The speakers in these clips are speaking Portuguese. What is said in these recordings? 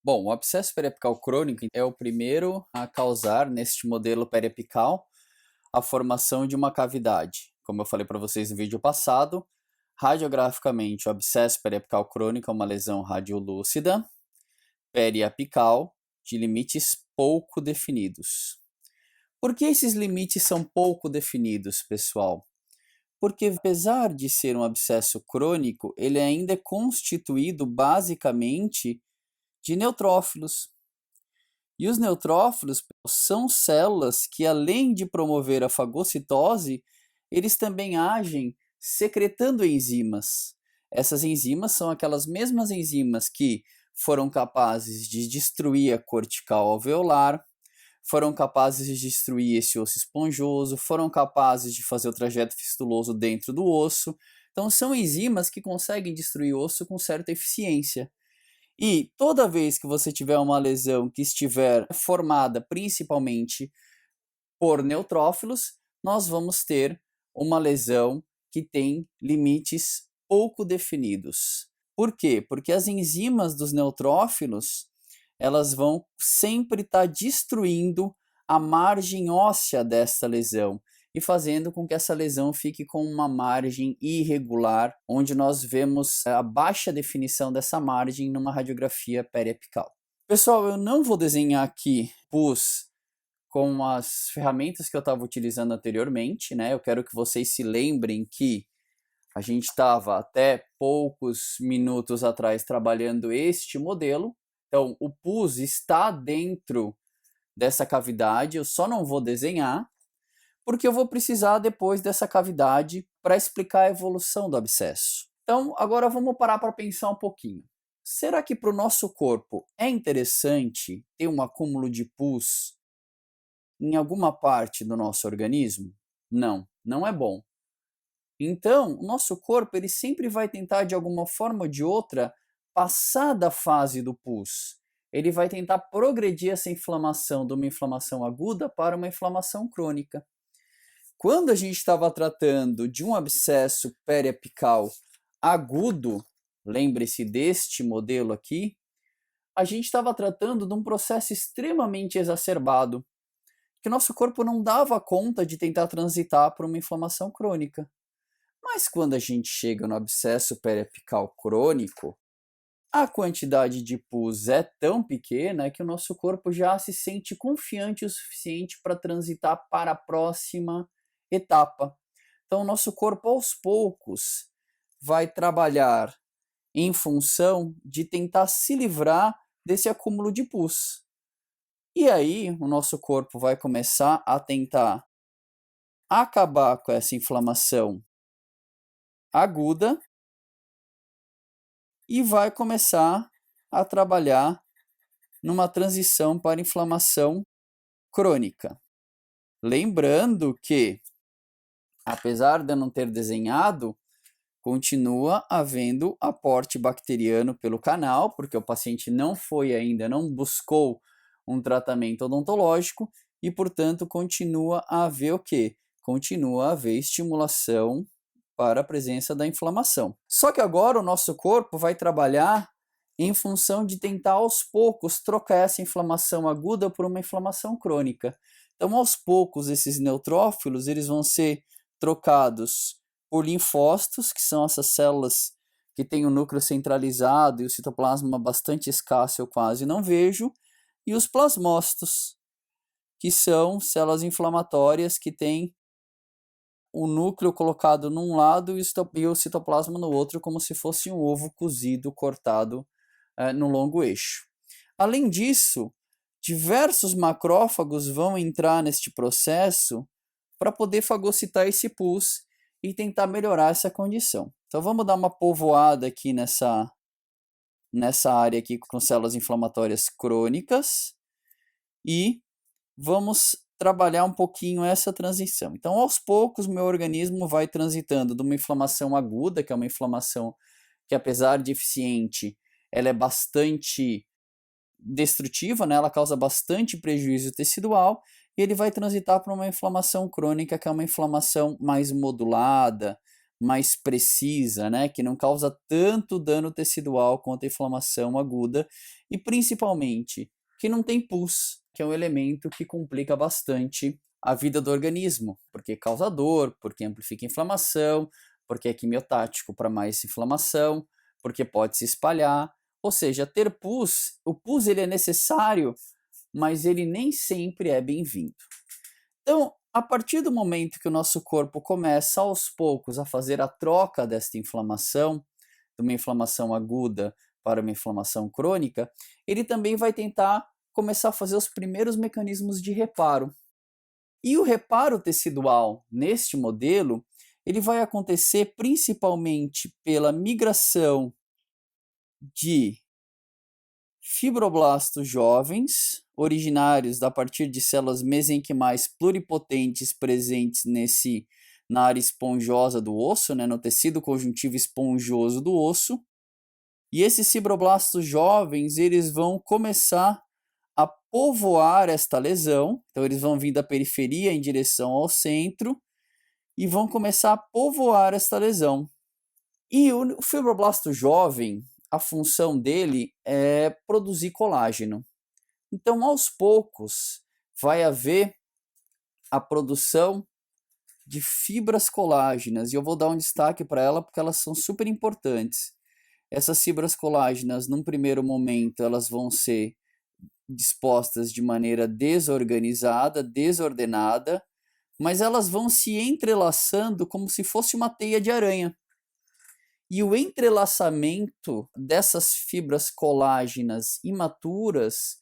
Bom, o abscesso periapical crônico é o primeiro a causar, neste modelo periapical, a formação de uma cavidade. Como eu falei para vocês no vídeo passado, radiograficamente, o abscesso periapical crônico é uma lesão radiolúcida, periapical, de limites pouco definidos. Por que esses limites são pouco definidos, pessoal? Porque apesar de ser um abscesso crônico, ele ainda é constituído basicamente de neutrófilos. E os neutrófilos são células que, além de promover a fagocitose, eles também agem secretando enzimas. Essas enzimas são aquelas mesmas enzimas que foram capazes de destruir a cortical alveolar, foram capazes de destruir esse osso esponjoso, foram capazes de fazer o trajeto fistuloso dentro do osso. Então, são enzimas que conseguem destruir o osso com certa eficiência. E toda vez que você tiver uma lesão que estiver formada principalmente por neutrófilos, nós vamos ter uma lesão que tem limites pouco definidos. Por quê? Porque as enzimas dos neutrófilos, elas vão sempre estar destruindo a margem óssea desta lesão e fazendo com que essa lesão fique com uma margem irregular, onde nós vemos a baixa definição dessa margem numa radiografia periapical. Pessoal, eu não vou desenhar aqui pus com as ferramentas que eu estava utilizando anteriormente, né? Eu quero que vocês se lembrem que a gente estava até poucos minutos atrás trabalhando este modelo. Então, o pus está dentro dessa cavidade, eu só não vou desenhar, porque eu vou precisar depois dessa cavidade para explicar a evolução do abscesso. Então, agora vamos parar para pensar um pouquinho. Será que para o nosso corpo é interessante ter um acúmulo de pus em alguma parte do nosso organismo? Não, não é bom. Então, o nosso corpo ele sempre vai tentar, de alguma forma ou de outra, passar da fase do pus. Ele vai tentar progredir essa inflamação de uma inflamação aguda para uma inflamação crônica. Quando a gente estava tratando de um abscesso periapical agudo, lembre-se deste modelo aqui, a gente estava tratando de um processo extremamente exacerbado, que o nosso corpo não dava conta de tentar transitar para uma inflamação crônica. Mas quando a gente chega no abscesso periapical crônico, a quantidade de pus é tão pequena que o nosso corpo já se sente confiante o suficiente para transitar para a próxima etapa. Então, o nosso corpo, aos poucos, vai trabalhar em função de tentar se livrar desse acúmulo de pus. E aí, o nosso corpo vai começar a tentar acabar com essa inflamação aguda e vai começar a trabalhar numa transição para inflamação crônica. Lembrando que, apesar de eu não ter desenhado, continua havendo aporte bacteriano pelo canal, porque o paciente não foi ainda, não buscou um tratamento odontológico e, portanto, continua a haver o quê? Continua a haver estimulação para a presença da inflamação. Só que agora o nosso corpo vai trabalhar em função de tentar aos poucos trocar essa inflamação aguda por uma inflamação crônica. Então, aos poucos, esses neutrófilos eles vão ser trocados por linfócitos, que são essas células que têm o núcleo centralizado e o citoplasma bastante escasso, eu quase não vejo, e os plasmócitos, que são células inflamatórias que têm o núcleo colocado num lado e o citoplasma no outro, como se fosse um ovo cozido, cortado no longo eixo. Além disso, diversos macrófagos vão entrar neste processo para poder fagocitar esse pus e tentar melhorar essa condição. Então vamos dar uma povoada aqui nessa área aqui com células inflamatórias crônicas e vamos trabalhar um pouquinho essa transição. Então, aos poucos, meu organismo vai transitando de uma inflamação aguda, que é uma inflamação que, apesar de eficiente, ela é bastante destrutiva, né? Ela causa bastante prejuízo tecidual, e ele vai transitar para uma inflamação crônica, que é uma inflamação mais modulada, mais precisa, né, que não causa tanto dano tecidual quanto a inflamação aguda e principalmente que não tem pus, que é um elemento que complica bastante a vida do organismo, porque causa dor, porque amplifica a inflamação, porque é quimiotático para mais inflamação, porque pode se espalhar, ou seja, ter pus, o pus ele é necessário, mas ele nem sempre é bem-vindo. Então, a partir do momento que o nosso corpo começa aos poucos a fazer a troca desta inflamação, de uma inflamação aguda para uma inflamação crônica, ele também vai tentar começar a fazer os primeiros mecanismos de reparo. E o reparo tecidual neste modelo, ele vai acontecer principalmente pela migração de fibroblastos jovens, originários a partir de células mesenquimais pluripotentes presentes na área esponjosa do osso, né, no tecido conjuntivo esponjoso do osso. E esses fibroblastos jovens, eles vão começar a povoar esta lesão, então eles vão vir da periferia em direção ao centro e vão começar a povoar esta lesão. E o fibroblasto jovem, a função dele é produzir colágeno. Então, aos poucos, vai haver a produção de fibras colágenas, e eu vou dar um destaque para ela porque elas são super importantes. Essas fibras colágenas, num primeiro momento, elas vão ser dispostas de maneira desorganizada, desordenada, mas elas vão se entrelaçando como se fosse uma teia de aranha. E o entrelaçamento dessas fibras colágenas imaturas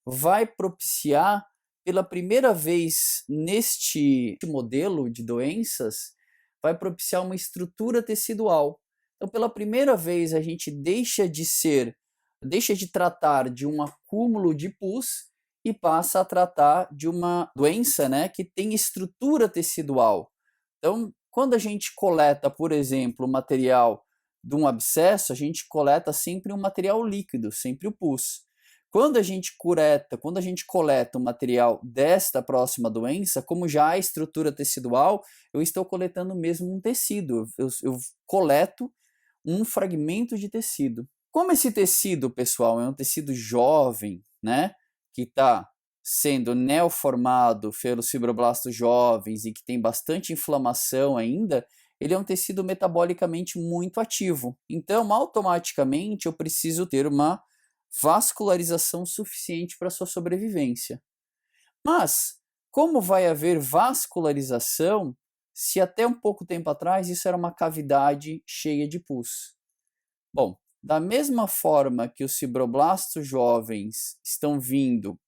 vai propiciar, pela primeira vez neste modelo de doenças, vai propiciar uma estrutura tecidual. Então, pela primeira vez, a gente deixa de tratar de um acúmulo de pus e passa a tratar de uma doença, né, que tem estrutura tecidual. Então, quando a gente coleta, por exemplo, o material de um abscesso, a gente coleta sempre um material líquido, sempre o pus. Quando a gente coleta o material desta próxima doença, como já há estrutura tecidual, eu estou coletando mesmo um tecido, eu coleto um fragmento de tecido. Como esse tecido, pessoal, é um tecido jovem, né, que está sendo neoformado pelos fibroblastos jovens e que tem bastante inflamação ainda, ele é um tecido metabolicamente muito ativo. Então, automaticamente, eu preciso ter uma vascularização suficiente para sua sobrevivência. Mas, como vai haver vascularização se até um pouco tempo atrás isso era uma cavidade cheia de pus? Bom, da mesma forma que os fibroblastos jovens estão vindo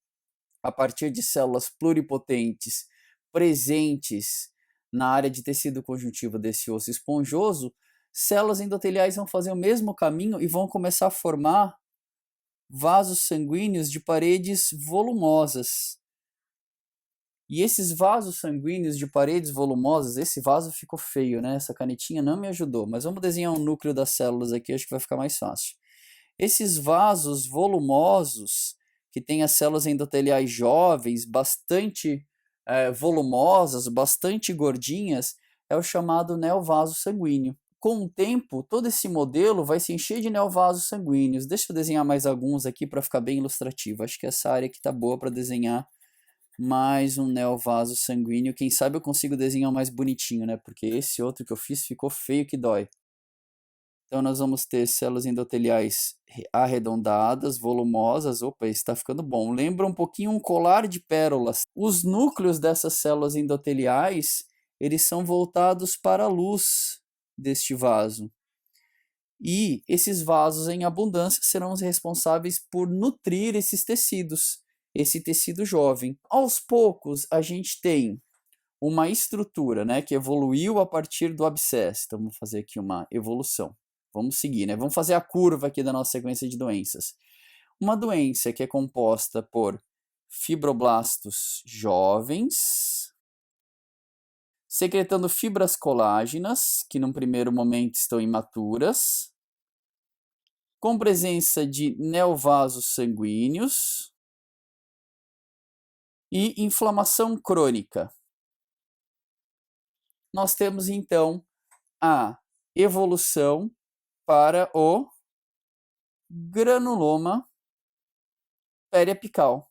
a partir de células pluripotentes presentes na área de tecido conjuntivo desse osso esponjoso, células endoteliais vão fazer o mesmo caminho e vão começar a formar vasos sanguíneos de paredes volumosas. E esses vasos sanguíneos de paredes volumosas, esse vaso ficou feio, né? Essa canetinha não me ajudou, mas vamos desenhar um núcleo das células aqui, acho que vai ficar mais fácil. Esses vasos volumosos, que têm as células endoteliais jovens, bastante volumosas, bastante gordinhas, é o chamado neovaso sanguíneo. Com o tempo, todo esse modelo vai se encher de neovasos sanguíneos. Deixa eu desenhar mais alguns aqui para ficar bem ilustrativo. Acho que essa área aqui está boa para desenhar mais um neovaso sanguíneo. Quem sabe eu consigo desenhar mais bonitinho, né? Porque esse outro que eu fiz ficou feio que dói. Então, nós vamos ter células endoteliais arredondadas, volumosas. Opa, isso está ficando bom. Lembra um pouquinho um colar de pérolas. Os núcleos dessas células endoteliais, eles são voltados para a luz deste vaso. E esses vasos em abundância serão os responsáveis por nutrir esses tecidos, esse tecido jovem. Aos poucos, a gente tem uma estrutura, né, que evoluiu a partir do abscesso. Então, vamos fazer aqui uma evolução. Vamos seguir, né? Vamos fazer a curva aqui da nossa sequência de doenças. Uma doença que é composta por fibroblastos jovens, secretando fibras colágenas, que num primeiro momento estão imaturas, com presença de neovasos sanguíneos e inflamação crônica. Nós temos, então, a evolução para o granuloma periapical.